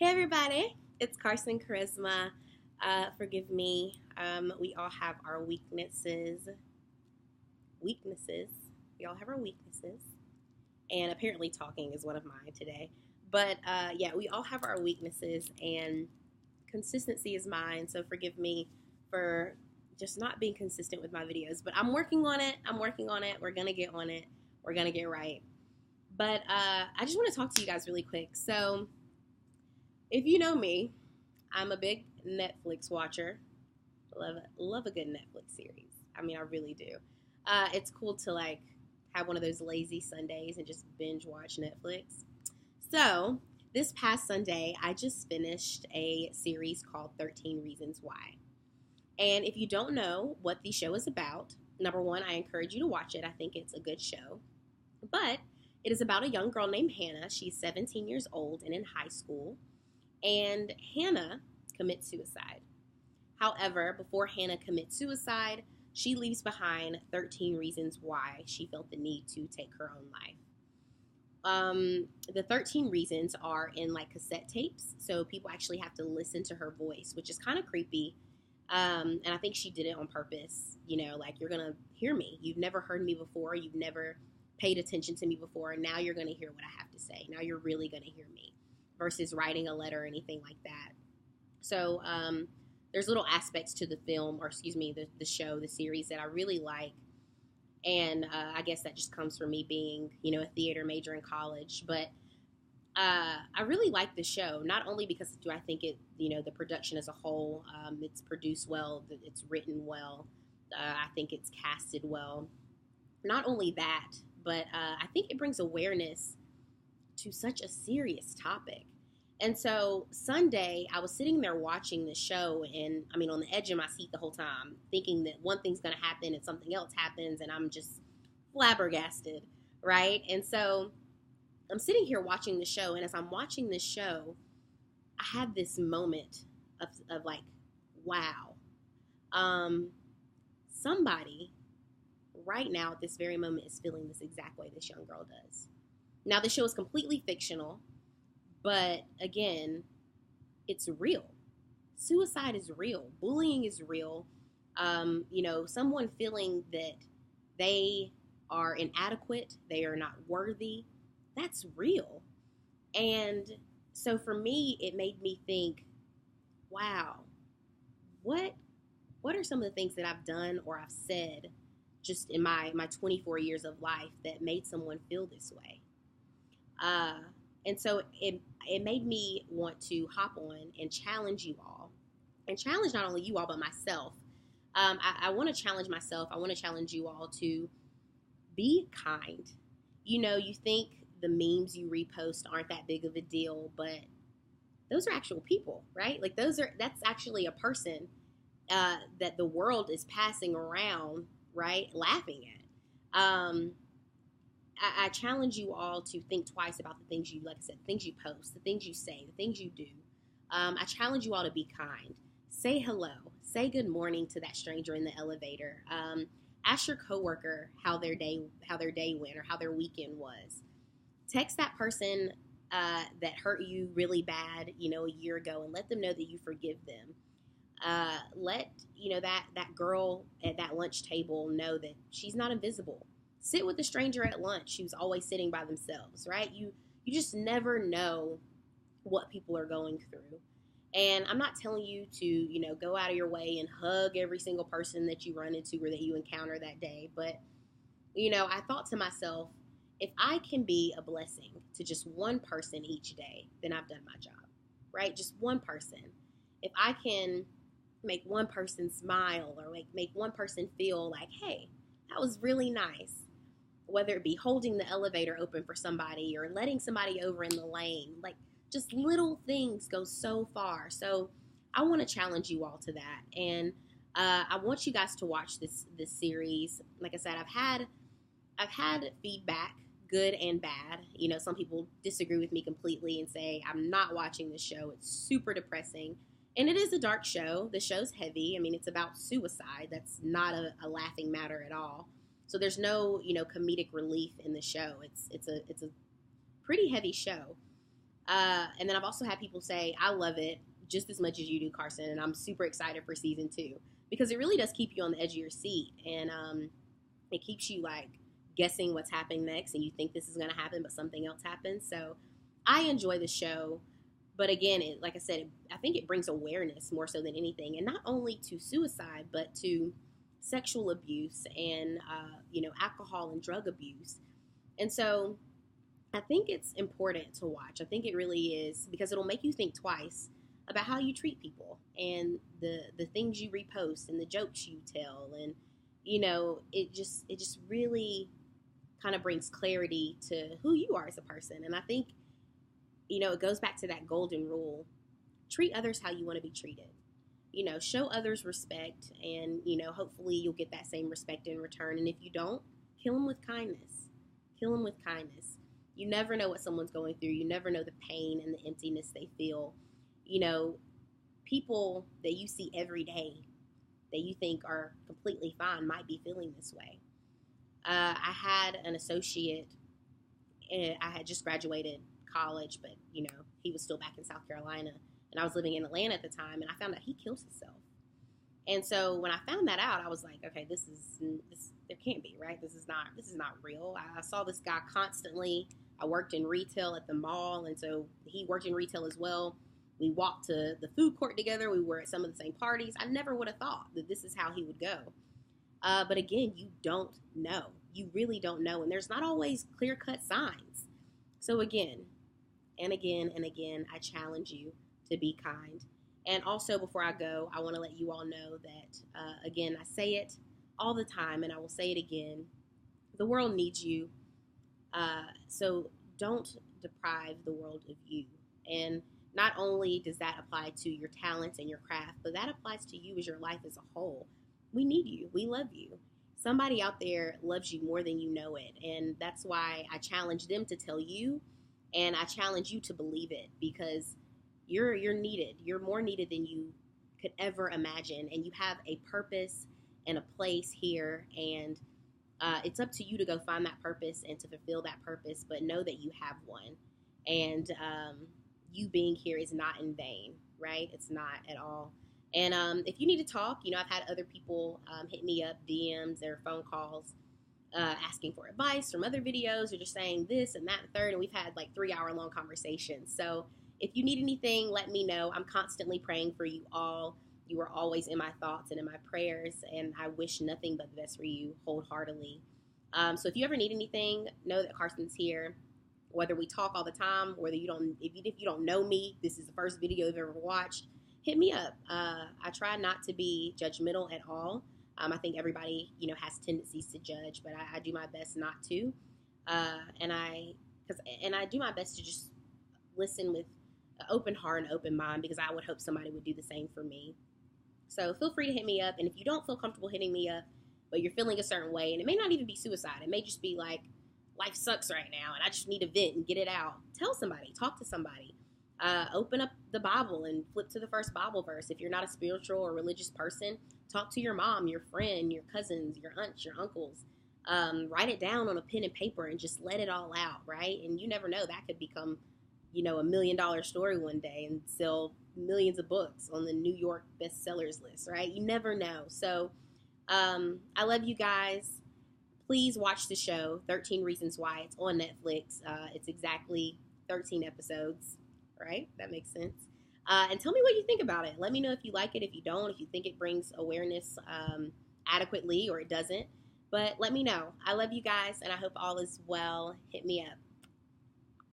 Hey everybody, it's Carson Charisma. Forgive me. We all have our weaknesses. Weaknesses. We all have our weaknesses, and apparently talking is one of mine today. But yeah, we all have our weaknesses, and consistency is mine. So forgive me for just not being consistent with my videos. But I'm working on it. I'm working on it. We're gonna get on it. We're gonna get right. But I just want to talk to you guys really quick. So if you know me, I'm a big Netflix watcher. Love a good Netflix series. I mean, I really do. It's cool to like have one of those lazy Sundays and just binge watch Netflix. So this past Sunday, I just finished a series called 13 Reasons Why. And if you don't know what the show is about, number one, I encourage you to watch it. I think it's a good show. But it is about a young girl named Hannah. She's 17 years old and in high school. And Hannah commits suicide. However, before Hannah commits suicide, she leaves behind 13 reasons why she felt the need to take her own life. The 13 reasons are in like cassette tapes, so people actually have to listen to her voice, which is kind of creepy. And I think she did it on purpose. You know, like you're gonna hear me. You've never heard me before. You've never paid attention to me before, and now you're gonna hear what I have to say. Now you're really gonna hear me, versus writing a letter or anything like that. So there's little aspects to the film, or excuse me, the show, the series that I really like. And I guess that just comes from me being, you know, a theater major in college. But I really like the show, not only because do I think it, you know, the production as a whole, it's produced well, it's written well, I think it's casted well. Not only that, but I think it brings awareness to such a serious topic. And so Sunday, I was sitting there watching the show, and I mean, on the edge of my seat the whole time, thinking that one thing's going to happen and something else happens, and I'm just flabbergasted, right? And so I'm sitting here watching the show, and as I'm watching this show, I had this moment of like, wow, um, somebody right now at this very moment is feeling this exact way this young girl does. Now, the show is completely fictional, but again, it's real. Suicide is real. Bullying is real. You know, someone feeling that they are inadequate, they are not worthy, that's real. And so for me, it made me think, wow, what what are some of the things that I've done or I've said just in my 24 years of life that made someone feel this way? Uh, and so it made me want to hop on and challenge you all, and challenge not only you all but myself. I want to challenge myself. I want to challenge you all to be kind. You know, you think the memes you repost aren't that big of a deal, but those are actual people, right? Like that's actually a person that the world is passing around, right? Laughing at. I challenge you all to think twice about the things you, like I said, the things you post, the things you say, the things you do. I challenge you all to be kind. Say hello. Say good morning to that stranger in the elevator. Ask your coworker how their day went, or how their weekend was. Text that person that hurt you really bad, you know, a year ago, and let them know that you forgive them. Let you know that girl at that lunch table know that she's not invisible. Sit with a stranger at lunch who's always sitting by themselves, right? You just never know what people are going through. And I'm not telling you to, you know, go out of your way and hug every single person that you run into or that you encounter that day. But, you know, I thought to myself, if I can be a blessing to just one person each day, then I've done my job, right? Just one person. If I can make one person smile, or make one person feel like, hey, that was really nice, whether it be holding the elevator open for somebody or letting somebody over in the lane, like just little things go so far. So I want to challenge you all to that. And I want you guys to watch this series. Like I said, I've had feedback, good and bad. You know, some people disagree with me completely and say I'm not watching this show. It's super depressing. And it is a dark show. The show's heavy. I mean, it's about suicide. That's not a laughing matter at all. So there's no, you know, comedic relief in the show. It's a pretty heavy show. And then I've also had people say, I love it just as much as you do, Carson, and I'm super excited for season 2 because it really does keep you on the edge of your seat, and it keeps you like guessing what's happening next, and you think this is going to happen, but something else happens. So I enjoy the show, but again, like I said, I think it brings awareness more so than anything, and not only to suicide, but to sexual abuse and alcohol and drug abuse. And so I think it's important to watch. I think it really is because it'll make you think twice about how you treat people and the things you repost and the jokes you tell, and it just really kind of brings clarity to who you are as a person. And I think it goes back to that golden rule: treat others how you want to be treated. Show others respect, and hopefully you'll get that same respect in return. And if you don't, kill them with kindness. Kill them with kindness. You never know what someone's going through. You never know the pain and the emptiness they feel. People that you see every day that you think are completely fine might be feeling this way. I had an associate. I had just graduated college, but he was still back in South Carolina, and I was living in Atlanta at the time, and I found out he kills himself. And so when I found that out, I was like, okay, this there can't be, right? This is not real. I saw this guy constantly. I worked in retail at the mall, and so he worked in retail as well. We walked to the food court together. We were at some of the same parties. I never would have thought that this is how he would go. But again, you don't know. You really don't know. And there's not always clear-cut signs. So again, and again, and again, I challenge you to be kind. And also, before I go, I want to let you all know that, again, I say it all the time, and I will say it again. The world needs you. So don't deprive the world of you. And not only does that apply to your talents and your craft, but that applies to you as your life as a whole. We need you. We love you. Somebody out there loves you more than you know it. And that's why I challenge them to tell you, and I challenge you to believe it, because you're needed. You're more needed than you could ever imagine. And you have a purpose and a place here. And it's up to you to go find that purpose and to fulfill that purpose, but know that you have one. And you being here is not in vain, right? It's not at all. And if you need to talk, I've had other people hit me up, DMs or phone calls, asking for advice from other videos, or just saying this and that and third. And we've had like 3-hour-long conversations. So if you need anything, let me know. I'm constantly praying for you all. You are always in my thoughts and in my prayers, and I wish nothing but the best for you wholeheartedly. So if you ever need anything, know that Carson's here. Whether we talk all the time, whether you don't, if you don't know me, this is the first video you've ever watched, hit me up. I try not to be judgmental at all. I think everybody, has tendencies to judge, but I do my best not to. And I do my best to just listen with an open heart and open mind, because I would hope somebody would do the same for me. So feel free to hit me up. And if you don't feel comfortable hitting me up, but you're feeling a certain way, and it may not even be suicide, it may just be like, life sucks right now and I just need a vent and get it out. Tell somebody, talk to somebody. Open up the Bible and flip to the first Bible verse. If you're not a spiritual or religious person, talk to your mom, your friend, your cousins, your aunts, your uncles. Write it down on a pen and paper and just let it all out, right? And you never know, that could become, $1 million story one day and sell millions of books on the New York bestsellers list, right? You never know. So I love you guys. Please watch the show, 13 Reasons Why. It's on Netflix. It's exactly 13 episodes, right? That makes sense. And tell me what you think about it. Let me know if you like it, if you don't, if you think it brings awareness adequately or it doesn't. But let me know. I love you guys, and I hope all is well. Hit me up.